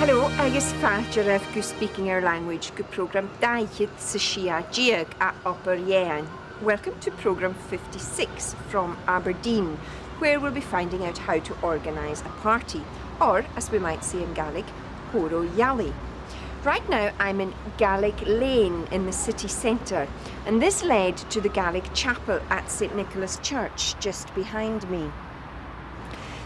Hello, agus fáidir go speaking our language go program daithid sa Shia Diag at Upper Yean. Welcome to program 56 from Aberdeen, where we'll be finding out how to organise a party, or as we might say in Gaelic, Horo Yali. Right now I'm in Gaelic Lane in the city centre, and this led to the Gaelic chapel at St Nicholas Church just behind me.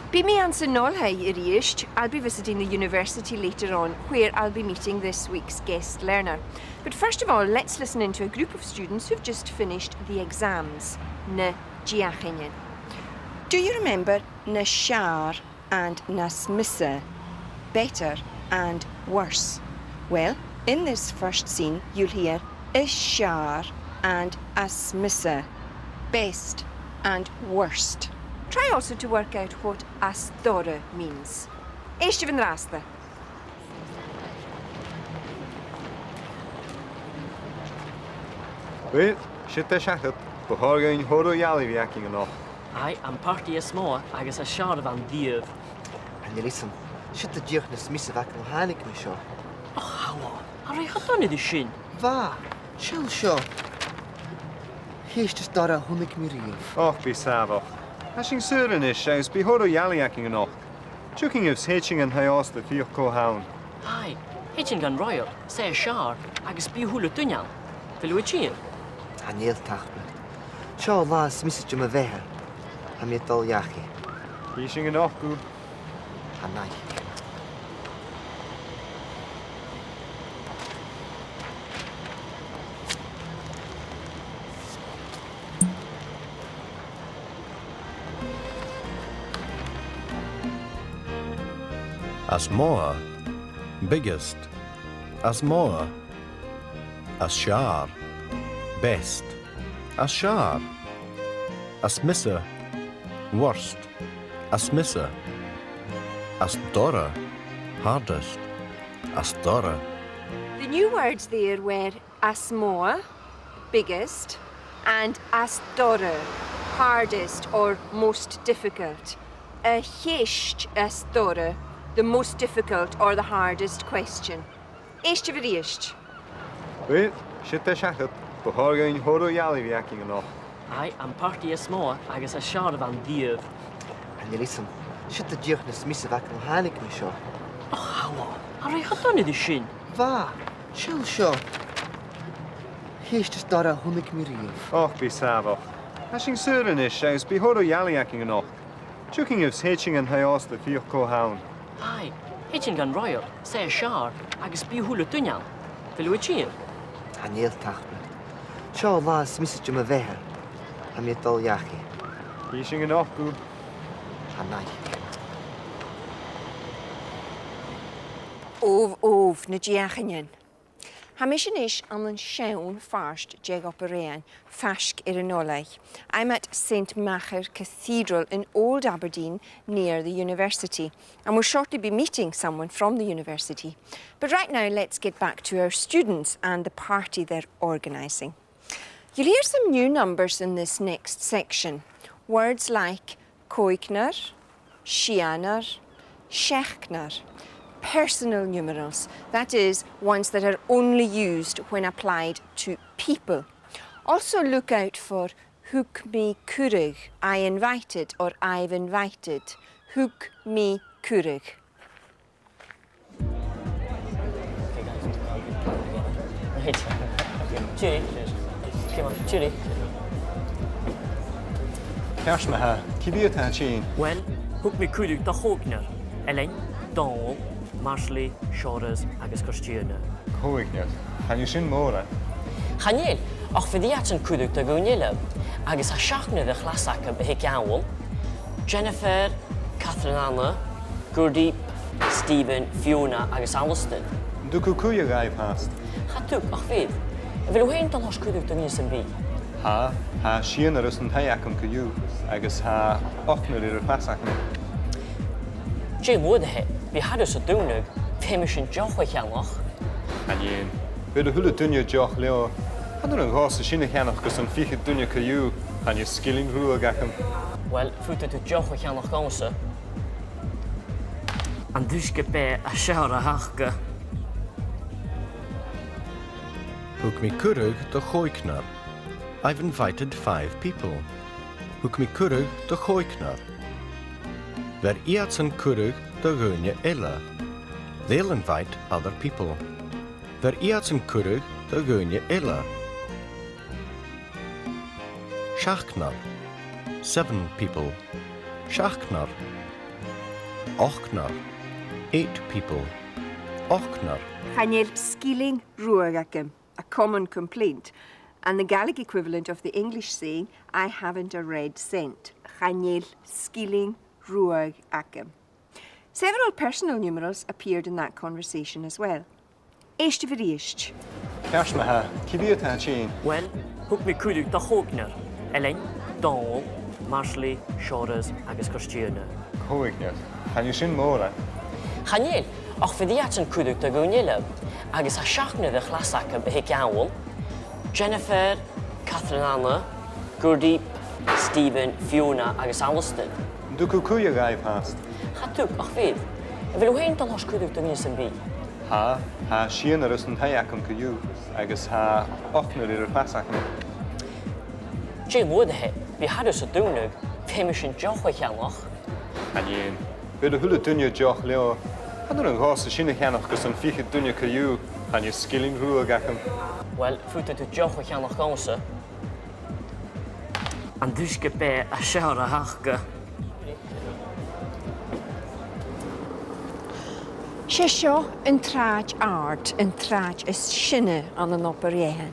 Be me an san nolhai iriist, I'll be visiting the university later on, where I'll be meeting this week's guest learner. But first of all, let's listen in to a group of students who've just finished the exams, na Diachinin. Do you remember na Shar and na Smissa, better and worse? Well, in this first scene, you'll hear is Shar and a Smissa, best and worst. Try also to work out what asdora means. Eist van rasta. Well, shit the shachet, but how going Horo Yali reacting enough? I am party a small, agus a shard van div. And listen, shit the Dirk na Smith of Ackle Hanik me sure. Oh, how on? Are I had done the shin? Va, chill sure. Here's just Dara Hunik Miriam. Oh, be savo. Ashing Surin is shows be Horo Yali acting enough. Chucking of hitching and hayos the Fiocco Hound. Aye, hitching gan royal, say a shard, agus be hula tunyan. Filuichin. And Neil Tachman. Shaw La Smith Juma Veher. And me Dol Yaki. Hitching enough, good. And night. As more, biggest, as more, as shar, best, as shar, as missa, worst, as missa, as dora, hardest, as dora. The new words there were asmoa, biggest, and asdora, hardest or most difficult. A hisht asdora, the most difficult or the hardest question. Eist of it. Well, shit the shachet, but how going Horo Yali reacting enough? I am party a small, agus a shard van div. And listen, shit the Dirk na Smith of Ackle Hanik me sure. Oh, how on? Are I had done the shin? Va, chill sure. Here's just Dara Hunik Miriam. Oh, be savo. Ashing Surin is shows be Horo Yali acting enough. Chucking of hitching and hayos the Fiocco Hound. Aye, hitching gan royal, say a shard, agus be hula tunyan. Filuichin. And Neil Tachman. Shaw La Smith Juma Veher. And me Dol Yaki. Hitching enough, good. And night. Ov na Diachinin. Hamishin ish an an shaun fast jeg operain, fashk irinolai. I'm at St Macher Cathedral in Old Aberdeen near the university, and we'll shortly be meeting someone from the university. But right now, let's get back to our students and the party they're organising. You'll hear some new numbers in this next section. Words like koikner, shianer, shechner. Personal numerals, that is, ones that are only used when applied to people. Also look out for hook me kurig, I invited or I've invited. Hook me kurig. Right. Judy. Come on, Judy. Kershmaha, Kibiata Chin. Well, hook me kudig da hogner. Elaine, Donald, Marsley, Shores, agus Christiana. Coignet. Can you sing more? Chanel, ach for the action kudig da gonilla. Agus a shachna the clasaka behicawl. Jennifer, Catherine Anna, Gurdeep, Stephen, Fiona, agus Alliston. Do cuckoo guy past. Hatuk, ach vid. Bhfuil héin an thos cúdach do níos an bí. Ha síana ar an thaacham go agus ha ochnar ar pasachna. Dé mudathe, bhí hadú sa dúnach, féime sin deocha cheannach. A dhéon, bud a thula duine deoch leo, Hadú an gása sinna cheannach gus an fiche duine go chan skilling rua gacham. Well, futa tú deocha cheannach gása. An dúsca bé a sear a hachga. Hook me currug de Gooiknar. I've invited 5 people. Hook me currug de Gooiknar. Ver iatsen currug de Gunje Ella. They'll invite other people. Ver iatsen currug de Gunje Ella. Shachnar. 7 people. Shachnar. Ochnar. 8 people. Ochnar. Chanel skilling ruagacum, a common complaint, and the Gaelic equivalent of the English saying, I haven't a red cent. Chanel skilling ruagacum. Several personal numerals appeared in that conversation as well. Eist of Eist. Ceas me ha, cibíad ha chin. Well, hook me cúdach do chógnar. Elaine, Donald, Marsley, Shores agus Christiana. Cóignead, chan sin móra. Chanel, ach fyddiat yn cwydwg dy gwnileb, agos a siachnydd y chlasacab y hic iawn, Jennifer, Catherine Anna, Gurdeep, Stephen, Fiona agos Alistair. Dwcw cwya gaif hast. Chatwg, ach fydd, y fel wy'n dal os cwydwg dy gwnileb yn bi. Ha síana ar an thaacham go agus ha ochnar ar pasachna. Dé mudathe, bhí hadú sa dúnach, féime sin deocha cheannach. A dhéon, bud a thula duine deoch leo, Hadú an gása sinna cheannach gus an fiche duine go chan skilling rua gacham. Well, futa tú deocha cheannach gása. An dúsca bé a sear a hachga. Sé seo yn traed ard, yn traed is sinne an an operahan.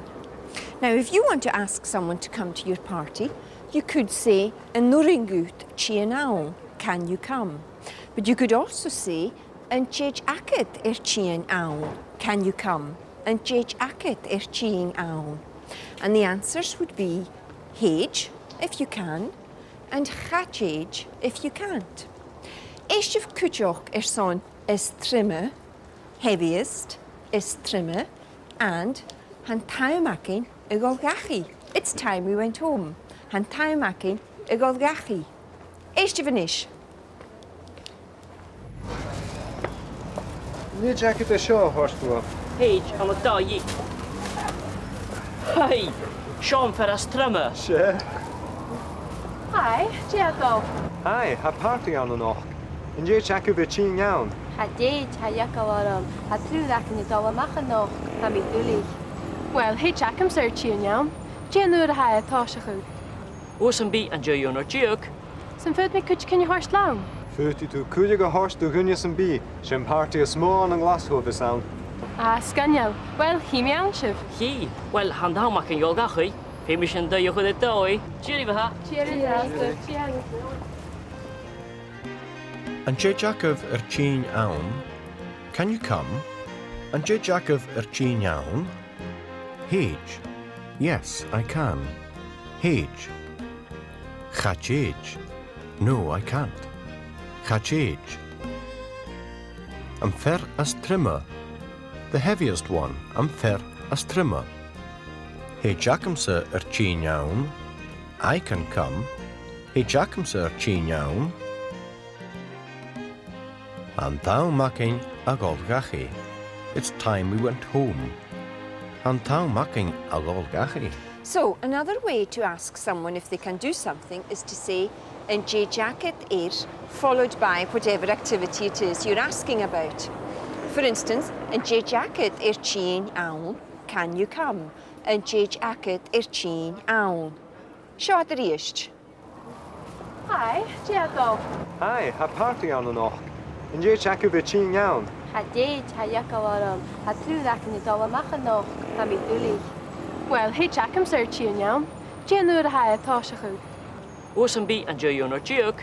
Now, if you want to ask someone to come to your party, you could say, yn nuringut chian awn, can you come? But you could also say, yn jej acid chian awn, can you come? Yn jej acid chian awn. And the answers would be hage, if you can, and chachage, if you can't. Eist of cwjoch son is trimme, heaviest is trimme, and han taumakin y golgachi. It's time we went home. Han taumakin y golgachi. Eist of anish. Ní jacket a seo horstú. Hage an y da i. Hei, Sean fer a strymme. Sé. Hi, Diego. Hai, ha party an och. In dé jacket bit chin iawn. Ha deed, ha yakalaram, ha trúdach in the Dolamacha noch, ha mi dúlig. Well, hey Jackham sir chian yawn. Jan nuair a ha atá se chu. Oes yn bi an dio'n o'r diog. San fyd me cwtch cyn i horst lawn. Fuirtí tú cúide go horstú gunne san bí, sin party a smó an glashof is an. Ah, scannial. Well, hi mi awn sif. Hi, wel, han daw mac yn iolgachu. Fe mi sy'n dweud chwyd y doi. Cheery fa ha. Cheers. And J. Jacob Chin Aun, can you come? And J. Jacob Chin Aun, Hage, yes, I can. Hage, Chachage, no, I can't. Chachage. I'm fair as trimmer, the heaviest one, I'm fair as trimmer. Hey Jackamsa Chin Aun, I can come. Hey Jackamsa Chin Aun. And thou making a golgachi. It's time we went home. And thou making a golgachi. So, another way to ask someone if they can do something is to say, yn je jacket followed by whatever activity it is you're asking about. For instance, yn je jacket chian awn, can you come? Yn je jacket chian awn. Seo ad yr eist. Hi, Diego. Hai, ha party an och. In dé jacket bit chin iawn. Ha deed, ha yakalaram, ha trúdach in the Dolamacha noch, ha mi dúlig. Well, hey Jackham sir chian yawn. Jan nuair a ha atá se chu. Oes yn bi an dio'n o'r diog.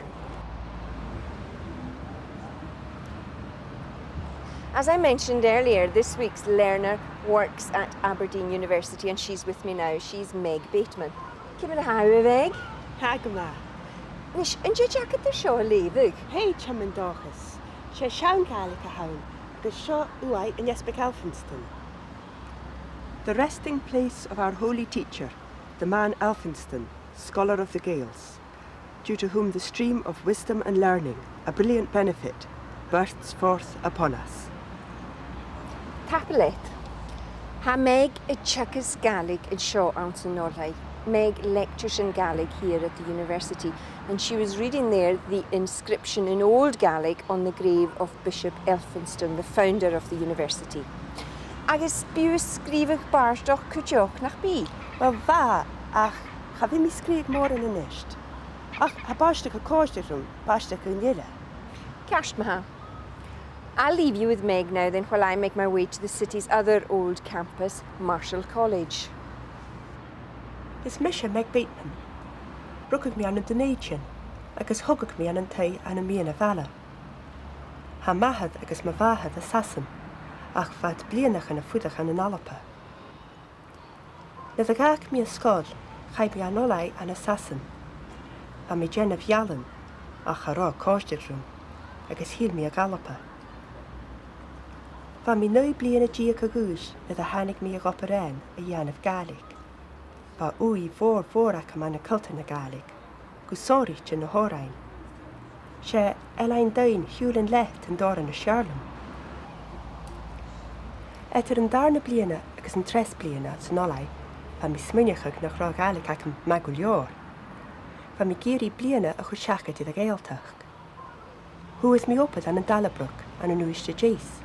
As I mentioned earlier, this week's learner works at Aberdeen University and she's with me now. She's Meg Bateman. Give it a how, Meg. Hagama. Nish, and you jacket the show leavig? Hey, Chaman Dorcas. She Shan Gaelic a hound. The show Uai and Jesper Elphinston. The resting place of our holy teacher, the man Elphinston, scholar of the Gaels, due to whom the stream of wisdom and learning, a brilliant benefit, bursts forth upon us. Tapalet. Ha Meg a chuckas Gaelic in Shaw ounce in Norlai. Meg lectures in Gaelic here at the university, and she was reading there the inscription in Old Gaelic on the grave of Bishop Elphinston, the founder of the university. Agus biws sgrifach barstoch cwtioch nach bi. Wel va, ach, ga vi mi skreeg more in een nest. Ach, ha barstig a koostig room, barstig een jelle. Cashmaha. I'll leave you with Meg now then while I make my way to the city's other old campus, Marshall College. Is Misha Meg Bateman. Brugach mi an een donation, agus hugach mi an een tay an een mi in a vala. Ha mahad agus ma vahad assassin, ach vat blianach an a fudach an een alapa. Na the gach mi a skod, chai bi an olai an assassin. A mi jen of yallen, ach a ra koostig room, agus hir mi a galapa. Va mi neu blian a gia cagús, na the hanig mi a goperain a yan of Gaelic. Va ui vor ac am an a culta na Gaelic, gu sorich in a horain. She elain dain hiúlin let an dor an a Sharlam. Etter an darna bliana agus an tres bliana at nolai, va mi smuinechag nach ra Gaelic ac am magwlior. Va mi giri bliana a chwsiacad i dda gaeltach. Hu is mi opad an Dalabruk an an uiste jace.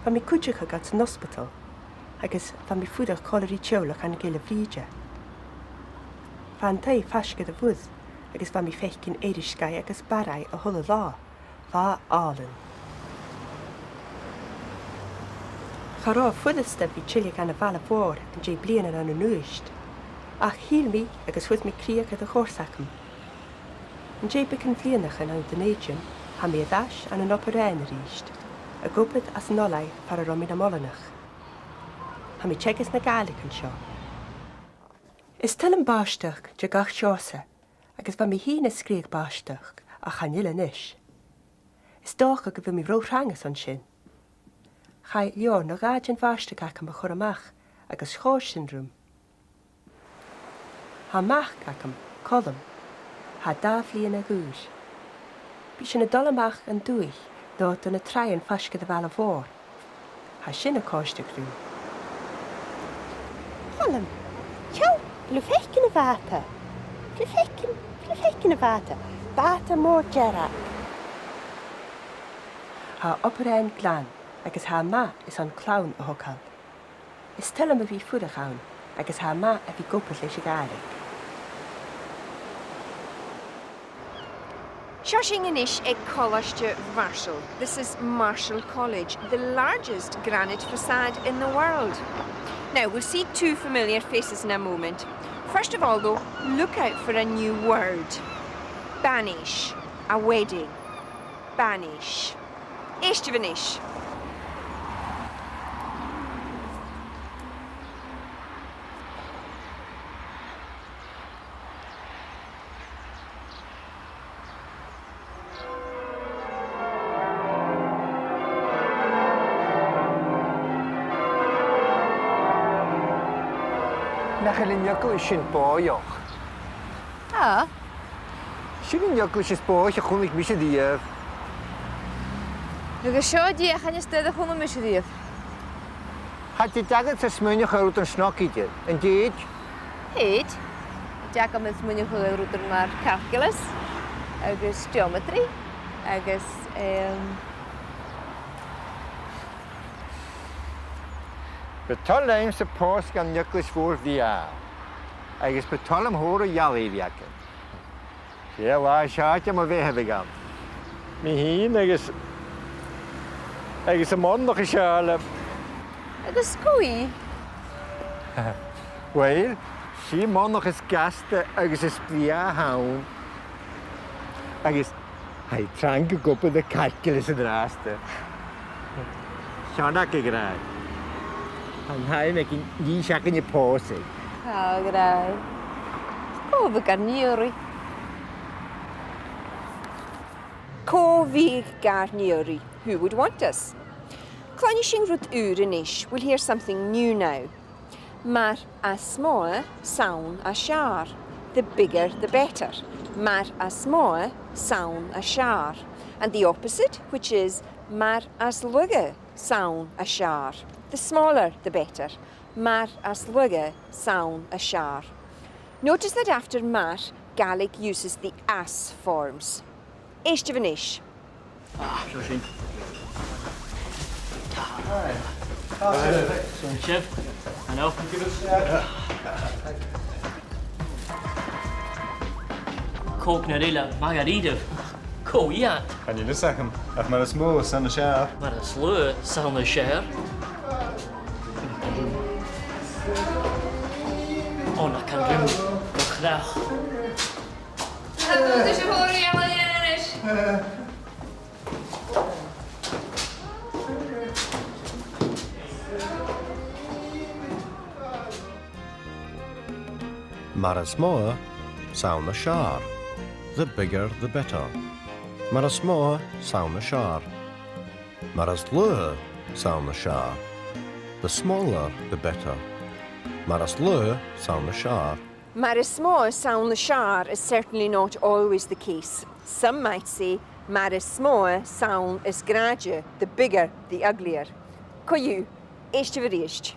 Va mi cwtchachag at an hospital, agus va mi fwydach colori tiolach an gael y flidja. Va an tai fasgad a fwyd, agus va mi fechgyn eirishgai agus barai a hwla la, va alyn. Charo fwydastaf fi chiliag an y fal a fôr yn jay blian an y nŵisht. Ach hil mi agus fwyd mi criag ad y chorsachm. Yn jay bycyn flianach an y dyneidion, ha mi addash an yn operain yr eisht, a gwbyd as yn olai par a romin am olanach. Ha mi chegas na Gaelic an sio. Is til yn barstach je gach siosa, agus va mi hyn ysgrig barstach a chanil yn ish. Is doch ag mi rho rhangas an sin. Chai lior no gad yn barstach ac am a choramach agus chor syndrom. Ha mach ac am colum, ha da flian a gŵs. Bys yn y dolamach yn dwych, dod yn y trai yn fasgad y fal a fôr. Ha sin y costach rhyw. Colum, ciao, glwfecyn y fata. Glwfecyn y fata. Bata mor gerak. Ha operain glan, agus ha ma is an clown o hokal. Is stel am a fi ffwrach awn, agus ha ma a fi gopad leis y Gaelic. Shoshing Inish ag College Marshall. This is Marshall College, the largest granite facade in the world. Now, we'll see two familiar faces in a moment. First of all, though, look out for a new word. Banish. A wedding. Banish. Eistivanish. Nach yn ygw sy'n boioch. Ah, Sy'n ygw sy'n boioch a chwnig mis y ddiaf. Rwy'n sio di eich yn ystod y chwnnw mis ydydd. Ha di dagad sa smynioch ar wrth yn snoc i di. Yn dyd? Hyd. Jac am ys mwyn i'ch rwyd yn mar calculus, agos geometry, agos... Betol leim sa pos gan ygwys fwr ddia. Agos betol am hwr o iali fiaca. Ie, wa, siarad am o fe hefyd gam. Mi hun agos... Agos y mon noch i siarad. Agos gwy? Wel, si mon noch ys gasta agos ysbria hawn. Agos, hai trang y gwybod y calculus yn rasta. Siarad i graag. Yn hael mae gen i siac yn y posi. Grai. O, fy garniwri. Cóvig Garnieri, who would want us? Clonishing Ruth Urinish, we'll hear something new now. Mar a smaller sound a shar. The bigger the better. Mar a smaller sound a shar. And the opposite, which is mar as lugger sound a shar. The smaller the better. Mar as lugger sound a shar. Notice that after mar, Gaelic uses the as forms. Eishtevanish. So sin. Son sib. Ano? Cóg na rila margarita. Có iad. Can you listen him? Ach mar is mó san na seaf. Mar a slú sawn y siar. O na can rhyw chrach. Maras more, sound the shar. The bigger the better. Maras more, sound the shar. Maras lure, sound the shar. The smaller the better. Maras lure, sound the shar. Marismo sound the shar is certainly not always the case. Some might say Marismo sound is graduate, the bigger, the uglier. Coyu, eishtevarish.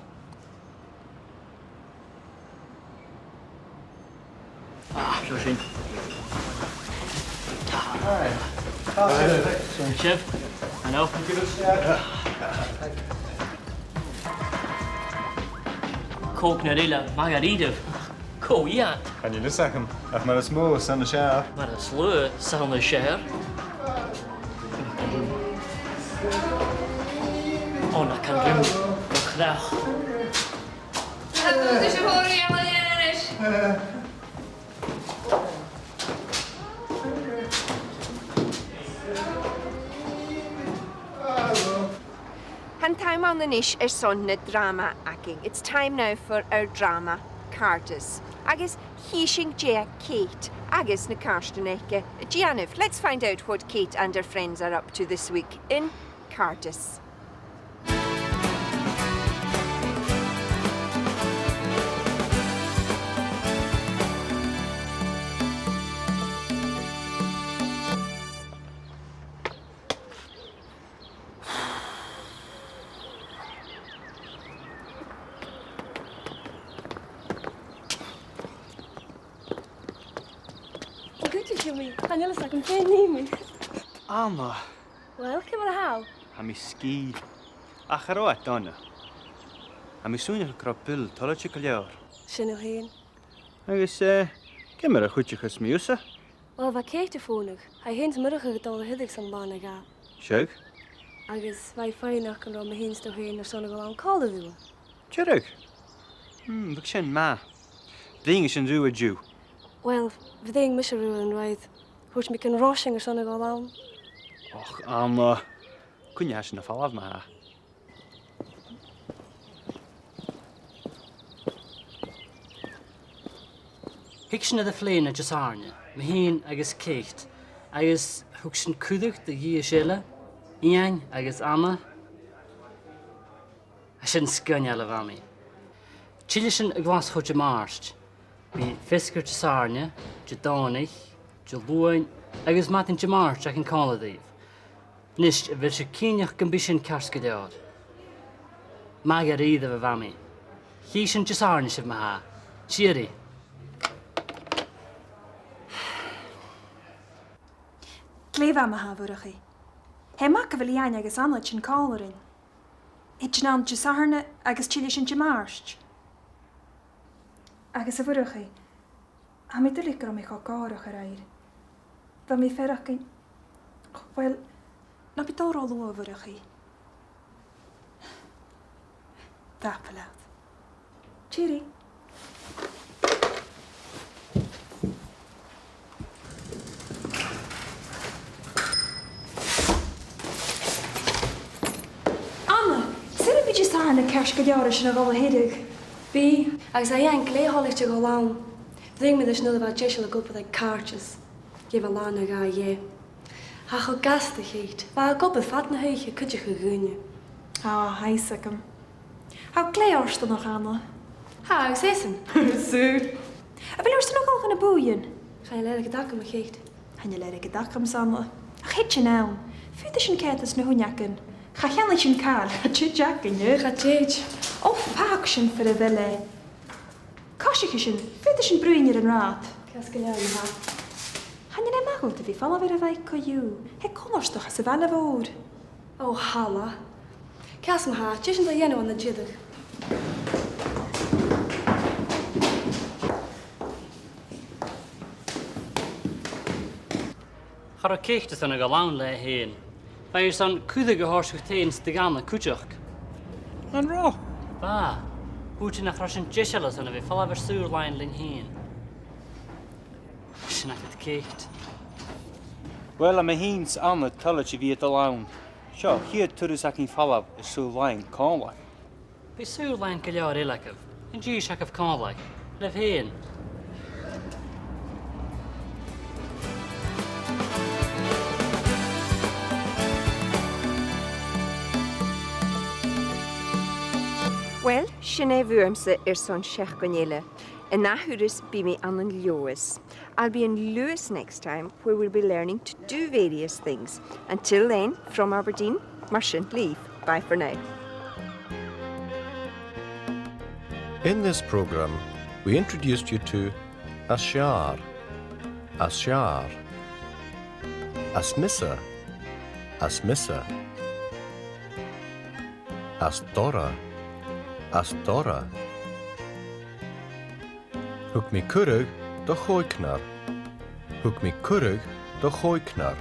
So sin. Son sib. Ano? Cóg na rila margarita. Có iad. Can you listen him? Ach mar is mó san na seaf. Mar a slú sawn y siar. O na can rhyw chrach. And time on the nish is son na drama acting. It's time now for our drama, Cartas. Agus hishing Jia Kate. Agus na Karsteneke. Gianif, let's find out what Kate and her friends are up to this week in Cartas. Han jullie zag hem geen nemen. Alma, Wel, ik heb wel hou. ha mi ski. Ach, ar oed, donna. Ha mi sŵn i'ch gropil, tola chi caglior. Sin nog heen. Agus, gymmer a chwtio chys mi usa. Wel, wat keek te vonig. Hij heen morgen getal hiddix aan baan ga. Siog? Agus, wij fijnach kan er me heen toch heen naar zonnig aan kalde doen. Tjerug? Vik sin ma. Ding is een zuwe Jew. Wel, we denken misschien ruwen right. Hoort me kan roshing er zonnig aan. Och, Alma. Kun je haast na fall af ma. Hicksin de fléin a jasarne, me hén agus cécht, agus hugsin cúdach de dhí séile, iang agus ama, a sin scanne le bhami. Tíile sin a glas chuid marst, hí fiscar jasarne, jadánig, jalúin, agus matin jamarst ac yn cáladíh. Nist a bhil se cíneach gambísin carsca dead. Mag a ríad a bhami. Hí sin jasarne sib maha, tíri. Gléf am a hafwrach i. He mac a fili ein agus anad sin cálarin. Hit sin an jisarne agus chile sin jimarst. Agus a fwrach i. Ha mi dylig grom eich o gárach ar air. Fa mi ferach i. Wel, na byd o'r olw o fwrach i. Dapelad. Cheery. Anna! Ais go deara sin a gála héidir. Bí agus a dhéan léáiste go lán. Bhí me is nu bh teisi le gopa ag cartas. Gé bh lána ga dhé. Tá chu gasta chéit, Bá gopa fat na héiche chuide go gúine. Heisacum. Há léásta nach anna. Tá agus éan. Sú. A bhfuil orsta nó gan na búin? Cha le go dacha a chéit. Hanne le go dacham sanna. A chéit sin nán. Fuidir sin cétas na húneacin. Cha cheanna sin cáil, a tú Jackin, ne? Cha téid. Ó fág sin for a bheile. Cosicha sin, fuidir sin brúinir an rád. Cas go leanna ha. Hanne le magulta bhí falla bhar a bheith coú. He conostach sa bhena bhór. Ó hala. Cas ha, teis an a dhéanú an na ddíadach. Char a céchtas an go lán le héin. Bheir san cúda go háirsú téin sta ganna cúteach. An rá. Ba, húte nach ra sin deisialas an a bheith falla bhar súr lein linn héin. Sin ag cécht. Well, am a híns anna tulla si bhí a lán. Seo, hiad turas ac yn fallab y sŵl lain cánlaig. Bhí súr lein go leor éilechah. An dí seach ah cálaig. Leh héin. Well, sin é bhuaimsa son seach gonéile. In Nahuris be me an Lewis. I'll be in Lewis next time, where we'll be learning to do various things. Until then, from Aberdeen, Martian leave. Bye for now. In this program, we introduced you to Ashar, Ashar, Asmissa, Asmissa, Astora, Astora, Hoek mi currug de gooiknar, Hoek mi currug de gooiknar.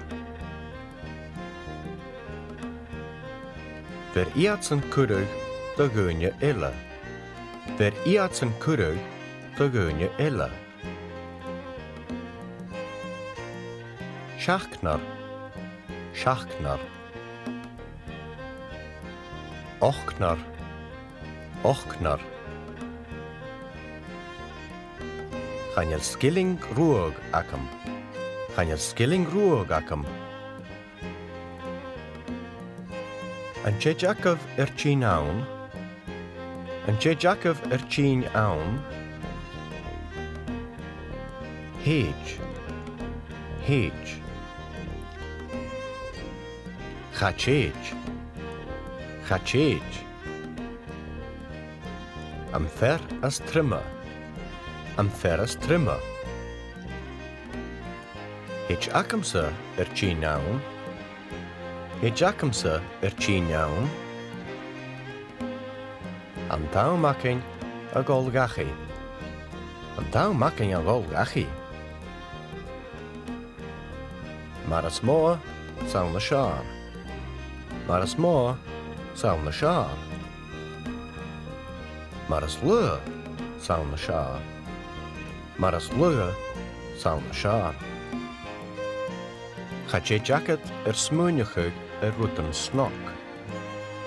Ver iatsen currug de gunje ille. Ver iatsen currug de gunje ille. Schachknar, schachknar. Ochknar, ochknar. Chanel skilling roog akam. Chanel skilling roog akam. An Jakov erchin aun. An Jakov erchin aun. Hage. Hage. Chachage. Chachage. Am fer as trimmer. Am fer as trimmer. Hage akamsa erchin aun. Hage akamsa erchin aun. An tau making a golgachi. An tau making a golgachi. Maras moa saun na shar. Maras moa saun na shar. Maras lua saun na shar. Maras lua saun na shar. Chaché jacket smúneachug rutan snok.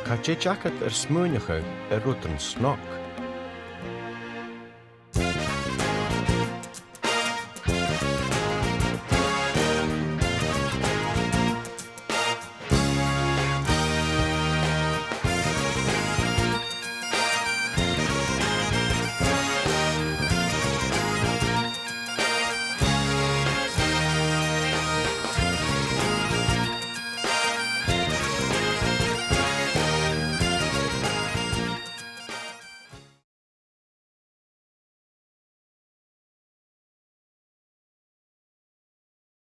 Chaché jacket smúneachug rutan snok.